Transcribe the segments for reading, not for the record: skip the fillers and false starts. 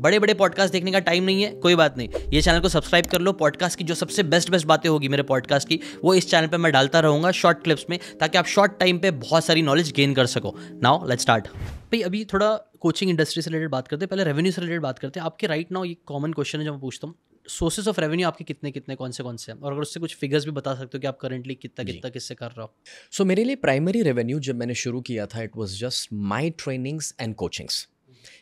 बड़े बड़े पॉडकास्ट देखने का टाइम नहीं है, कोई बात नहीं, ये चैनल को सब्सक्राइब कर लो। पॉडकास्ट की जो सबसे बेस्ट बातें होगी मेरे पॉडकास्ट की, वो इस चैनल पे मैं डालता रहूँगा शॉर्ट क्लिप्स में, ताकि आप शॉर्ट टाइम पे बहुत सारी नॉलेज गेन कर सको। Now let's start. भाई अभी थोड़ा कोचिंग इंडस्ट्री से रिलेटेड बात करते हैं, पहले रेवेन्यू से रिलेटेड बात करते हैं। आपके राइट नाउ ये कॉमन क्वेश्चन है जो मैं पूछता हूँ, सोर्सेस ऑफ रेवेन्यू आपके कितने कौन से हैं, और अगर उससे कुछ फिगर्स भी बता सकते हो कि आप करंटली कितना किससे कर रहे हो। सो मेरे लिए प्राइमरी रेवेन्यू जब मैंने शुरू किया था, it was just my trainings and coachings.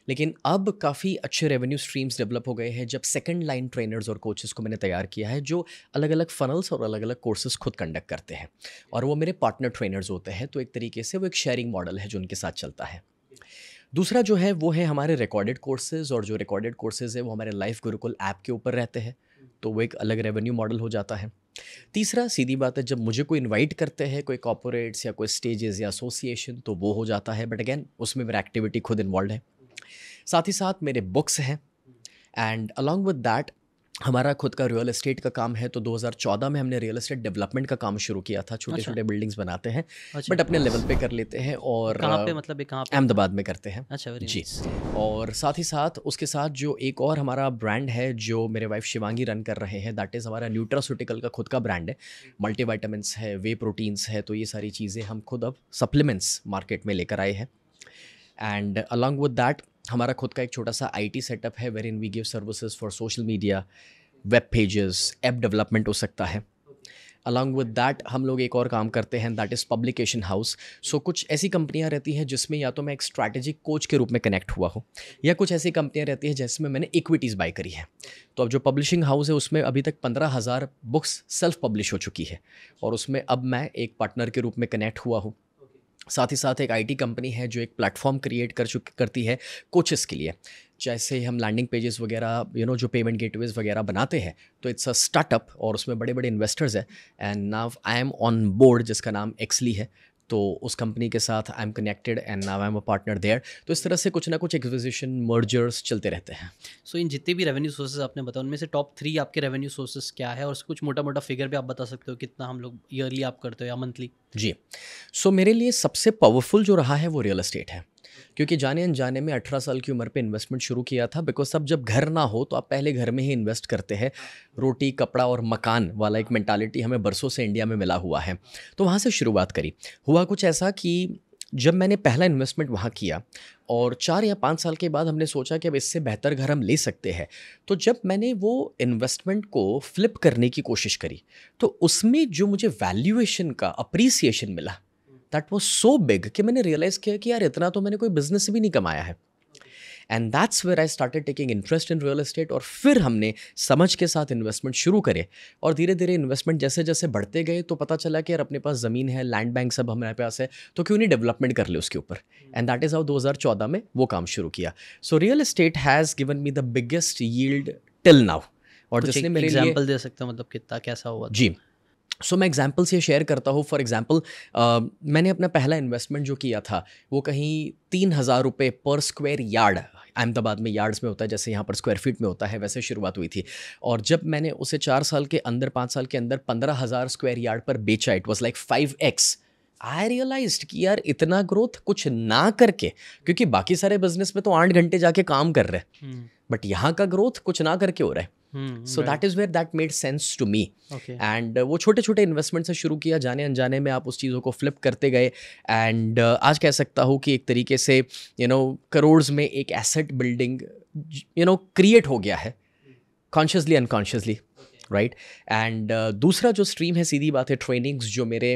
लेकिन अब काफ़ी अच्छे रेवेन्यू स्ट्रीम्स डेवलप हो गए हैं जब सेकंड लाइन ट्रेनर्स और कोचेस को मैंने तैयार किया है, जो अलग अलग फनल्स और अलग अलग कोर्सेज खुद कंडक्ट करते हैं, और वो मेरे पार्टनर ट्रेनर्स होते हैं। तो एक तरीके से वो एक शेयरिंग मॉडल है जो उनके साथ चलता है। दूसरा जो है वो है हमारे रिकॉर्डेड कोर्सेज, और जो रिकॉर्डेड कोर्सेज है वो हमारे लाइफ गुरुकुल ऐप के ऊपर रहते हैं, तो वो एक अलग रेवेन्यू मॉडल हो जाता है। तीसरा सीधी बात है, जब मुझे कोई इनवाइट करते हैं, कोई कॉर्पोरेट्स या कोई स्टेजेस या एसोसिएशन, तो वो हो जाता है, बट अगेन उसमें मेरा एक्टिविटी खुद इन्वॉल्व है। साथ ही साथ मेरे बुक्स हैं, एंड अलॉन्ग विद दैट हमारा खुद का रियल एस्टेट का काम है। तो 2014 में हमने रियल एस्टेट डेवलपमेंट का काम शुरू किया था। छोटे छोटे बिल्डिंग्स बनाते हैं, बट अपने लेवल पे कर लेते हैं। और कहाँ पे, मतलब कहाँ पे? अहमदाबाद में करते हैं। अच्छा, जी। और साथ ही साथ उसके साथ जो एक और हमारा ब्रांड है जो मेरे वाइफ शिवांगी रन कर रहे हैं, दैट इज़ हमारा न्यूट्रास्यूटिकल का खुद का ब्रांड है। मल्टीविटामिन्स है, वे प्रोटीन्स है, तो ये सारी चीज़ें हम खुद अब सप्लीमेंट्स मार्केट में लेकर आए हैं। एंड अलॉन्ग विद दैट हमारा खुद का एक छोटा सा IT सेटअप है, wherein we give services for social media, web pages, app development हो सकता है। अलॉन्ग विद दैट हम लोग एक और काम करते हैं, दैट इज़ पब्लिकेशन हाउस। सो कुछ ऐसी कंपनियां रहती हैं जिसमें या तो मैं एक स्ट्रैटेजिक कोच के रूप में कनेक्ट हुआ हूँ, या कुछ ऐसी कंपनियां रहती हैं जिसमें मैंने इक्विटीज़ बाय करी है। तो अब जो पब्लिशिंग हाउस है उसमें अभी तक 15,000 बुक्स सेल्फ पब्लिश हो चुकी है, और उसमें अब मैं एक पार्टनर के रूप में कनेक्ट हुआ हूँ। साथ ही साथ एक IT कंपनी है जो एक प्लेटफॉर्म क्रिएट करती है कोचेस के लिए। जैसे हम लैंडिंग पेजेस वगैरह जो पेमेंट गेटवेज वगैरह बनाते हैं, तो इट्स अ स्टार्टअप और उसमें बड़े बड़े इन्वेस्टर्स हैं। And now I am on board, जिसका नाम एक्सली है। तो उस कंपनी के साथ I am connected and now I am a partner there. तो इस तरह से कुछ ना कुछ एक्विजिशन मर्जर्स चलते रहते हैं। सो इन जितने भी रेवेन्यू सोर्सेज आपने बताया, उनमें से टॉप 3 आपके रेवेन्यू सोर्सेज क्या है, और कुछ मोटा फिगर भी आप बता सकते हो कितना हम लोग ईयरली आप करते हो या मंथली? जी। सो मेरे लिए सबसे पावरफुल जो रहा है वो रियल एस्टेट है, क्योंकि जाने अनजाने में 18 साल की उम्र पे इन्वेस्टमेंट शुरू किया था। बिकॉज अब जब घर ना हो तो आप पहले घर में ही इन्वेस्ट करते हैं। रोटी कपड़ा और मकान वाला एक मेंटालिटी हमें बरसों से इंडिया में मिला हुआ है, तो वहाँ से शुरुआत करी। हुआ कुछ ऐसा कि जब मैंने पहला इन्वेस्टमेंट वहाँ किया, और 4 या 5 साल के बाद हमने सोचा कि अब इससे बेहतर घर हम ले सकते हैं। तो जब मैंने वो इन्वेस्टमेंट को फ्लिप करने की कोशिश करी, तो उसमें जो मुझे वैल्यूएशन का अप्रिसिएशन मिला, दैट वाज सो बिग कि मैंने रियलाइज़ किया कि यार इतना तो मैंने कोई बिजनेस से भी नहीं कमाया है। And that's where I started taking interest in real estate. और फिर हमने समझ के साथ इन्वेस्टमेंट शुरू करे, और धीरे धीरे इन्वेस्टमेंट जैसे जैसे बढ़ते गए तो पता चला कि यार अपने पास ज़मीन है, लैंड बैंक सब हमारे पास है, तो क्यों नहीं डेवलपमेंट कर ले उसके ऊपर। एंड दैट इज़ हाउ 2014 में वो काम शुरू किया। So real estate has given me the biggest yield till now. और जिसने मेरे लिए एग्जांपल दे सकते हो, मतलब कितना कैसा हुआ? जी। सो मैं एग्जाम्पल से शेयर करता हूँ। फॉर एग्जाम्पल मैंने अपना पहला इन्वेस्टमेंट जो किया था वो कहीं 3,000 रुपये पर स्क्वायर यार्ड, अहमदाबाद में यार्ड्स में होता है जैसे यहाँ पर स्क्वायर फीट में होता है, वैसे शुरुआत हुई थी। और जब मैंने उसे 4 साल के अंदर 5 साल के अंदर 15,000 स्क्वायर यार्ड पर बेचा, it was like 5x। I realised कि यार इतना ग्रोथ कुछ ना करके, क्योंकि बाकी सारे बिजनेस में तो 8 घंटे जाके काम कर रहे हैं, बट यहाँ का ग्रोथ कुछ ना करके हो रहा है। So that is where that made sense to me. And वो छोटे छोटे इन्वेस्टमेंट से शुरू किया, जाने अनजाने में आप उस चीज़ों को फ्लिप करते गए। एंड आज कह सकता हूँ कि एक तरीके से करोड़्स में एक एसेट बिल्डिंग क्रिएट हो गया है, कॉन्शियसली अनकॉन्शियसली, राइट। एंड दूसरा जो स्ट्रीम है, सीधी बात है, ट्रेनिंग्स जो मेरे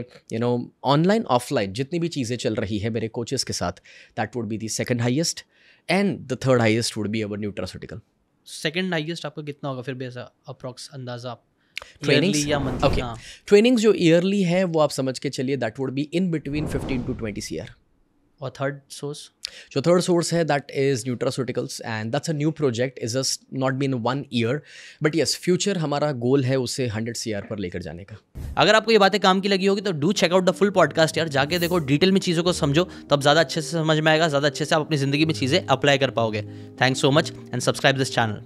ऑनलाइन ऑफलाइन जितनी भी चीज़ें चल रही है मेरे कोचेस के साथ, that would be the second highest, and the third highest would be our nutraceutical. Second highest आपका कितना होगा फिर भी, ऐसा अप्रॉक्स अंदाजा? ट्रेनिंग्स या मंथली? ओके, ट्रेनिंग्स जो ईयरली है वो आप समझ के चलिए that would be in between 15 to 20 CR। और थर्ड सोर्स? जो थर्ड सोर्स है that is nutraceuticals, and that's a new project, is just not been 1 year, but yes future हमारा गोल है उसे 100 CR पर लेकर जाने का। अगर आपको ये बातें काम की लगी होगी तो do check out the full podcast यार, जाके देखो, डिटेल में चीज़ों को समझो, तब ज़्यादा अच्छे से समझ में आएगा, ज़्यादा अच्छे से आप अपनी ज़िंदगी में चीज़ें अप्लाई कर पाओगे। Thanks so much and subscribe this channel.